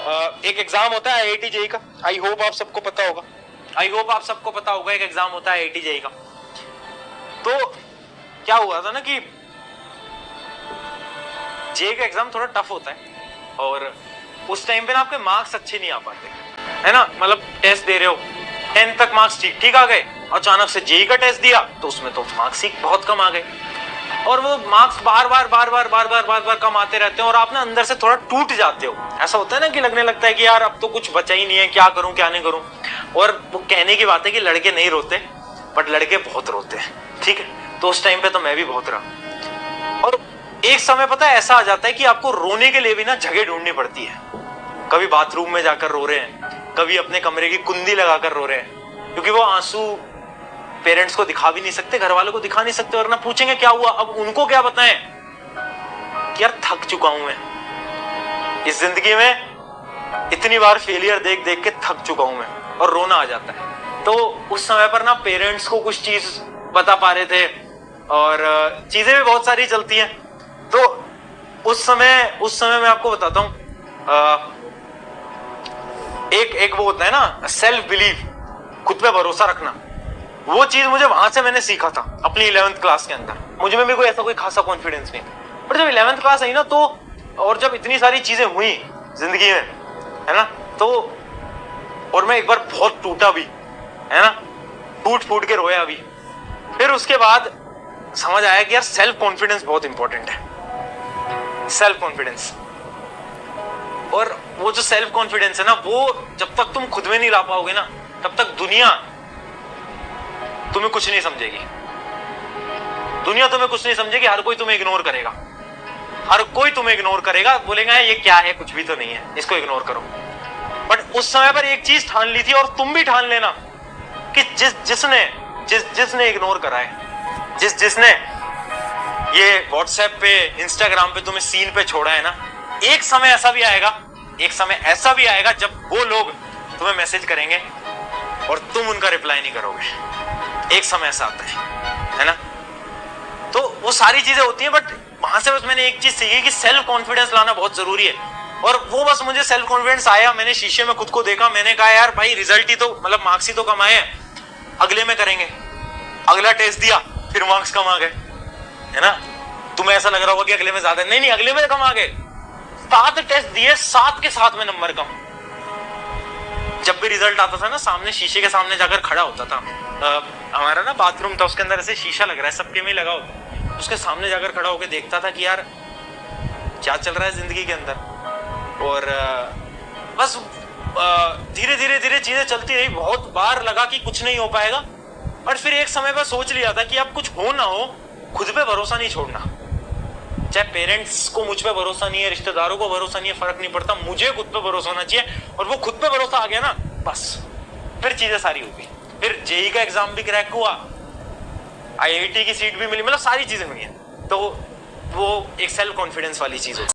एक एग्जाम होता है आईआईटी जेईई का। आई होप आप सबको पता होगा एक एग्जाम होता है आईआईटी जेईई का। तो क्या हुआ था ना कि जेईई का एग्जाम थोड़ा टफ होता है और उस टाइम पे ना आपके मार्क्स अच्छे नहीं आ पाते, है ना। मतलब टेस्ट दे रहे हो, 10th तक मार्क्स ठीक ठीक आ गए, अचानक से जेईई का टेस्ट दिया तो उसमें तो मार्क्स ही बहुत कम आ गए और वो मार्क्स बार बार कम आते रहते हैं और आप ना अंदर से थोड़ा टूट जाते हो। ऐसा होता है ना कि लगने लगता है कि यार अब तो कुछ बचा ही नहीं है, क्या करूं क्या नहीं करूं। और वो कहने की बात है कि लड़के नहीं रोते बट लड़के बहुत रोते हैं, ठीक है। तो उस टाइम पे तो मैं भी बहुत रहा और एक समय पता है ऐसा आ जाता है कि आपको रोने के लिए भी ना जगह ढूंढनी पड़ती है। कभी बाथरूम में जाकर रो रहे हैं, कभी अपने कमरे की कुंडी लगाकर रो रहे हैं, क्योंकि वो आंसू पेरेंट्स को दिखा भी नहीं सकते, घर वालों को दिखा नहीं सकते, वरना पूछेंगे क्या हुआ। अब उनको क्या बताएं कि यार थक चुका हूं मैं इस जिंदगी में, इतनी बार फेलियर देख देख के थक चुका हूं मैं, और रोना आ जाता है। तो उस समय पर ना पेरेंट्स को कुछ चीज बता पा रहे थे और चीजें भी बहुत सारी चलती हैं। तो उस समय मैं आपको बताता हूं, एक वो होता है ना सेल्फ बिलीव, खुद पे भरोसा रखना। वो चीज मुझे वहां से मैंने सीखा था अपनी 11th क्लास के अंदर। मुझ में भी कोई ऐसा कोई खासा कॉन्फिडेंस नहीं था, पर जब 11th क्लास आई ना तो, और जब इतनी सारी चीजें हुई जिंदगी में, है ना, तो और मैं एक बार बहुत टूटा भी, है ना, टूट फूट के रोया भी। फिर उसके बाद समझ आया कि यार सेल्फ कॉन्फिडेंस बहुत इंपॉर्टेंट है, सेल्फ कॉन्फिडेंस। और वो जो सेल्फ कॉन्फिडेंस है ना, वो जब तक तुम खुद में नहीं ला पाओगे ना, तब तक दुनिया तुम्हें कुछ नहीं समझेगी। दुनिया तुम्हें कुछ नहीं समझेगी, हर कोई तुम्हें इग्नोर करेगा, हर कोई तुम्हें इग्नोर करेगा, बोलेगा ये क्या है, कुछ भी तो नहीं है, इसको इग्नोर करो। बट उस समय पर एक चीज ठान ली थी, और तुम भी ठान लेना कि जिसने इग्नोर करा है, जिसने ये व्हाट्सएप पे इंस्टाग्राम पे तुम्हें सीन पे छोड़ा है ना, एक समय ऐसा भी आएगा जब वो लोग तुम्हें मैसेज करेंगे और तुम उनका रिप्लाई नहीं करोगे। एक समय ऐसा आता है ना। तो वो सारी चीजें होती हैं, बट वहां से बस मैंने एक चीज सीखी कि सेल्फ कॉन्फिडेंस लाना बहुत जरूरी है। और वो बस मुझे सेल्फ कॉन्फिडेंस आया, मैंने शीशे में खुद को देखा, मैंने कहा यार भाई रिजल्ट ही तो, मतलब मार्क्स ही तो कम आए हैं, अगले में करेंगे। अगला टेस्ट दिया, फिर मार्क्स कम आ गए, है ना। तुम्हें ऐसा लग रहा होगा कि अगले में ज्यादा, नहीं, अगले में कम आ गए। 7 टेस्ट दिए, 7 के 7 में नंबर कम। जब भी रिजल्ट आता था ना, सामने शीशे के सामने जाकर खड़ा होता था। हमारा ना बाथरूम था, उसके अंदर ऐसे शीशा लग रहा है, सबके में लगा होता, उसके सामने जाकर खड़ा होकर देखता था कि यार क्या चल रहा है जिंदगी के अंदर। और बस धीरे धीरे चीजें चलती रही। बहुत बार लगा कि कुछ नहीं हो पाएगा, और फिर एक समय पर सोच लिया था कि अब कुछ हो ना हो, खुद पे भरोसा नहीं छोड़ना। चाहे पेरेंट्स को मुझ पे भरोसा नहीं है, रिश्तेदारों को भरोसा नहीं है, फर्क नहीं पड़ता, मुझे खुद पे भरोसा होना चाहिए। और वो खुद पे भरोसा आ गया ना, बस फिर चीजें सारी हो गई। फिर जेईई का एग्जाम भी क्रैक हुआ, आईआईटी की सीट भी मिली, मतलब सारी चीजें हुई हैं। तो वो एक सेल्फ कॉन्फिडेंस वाली चीज होती है।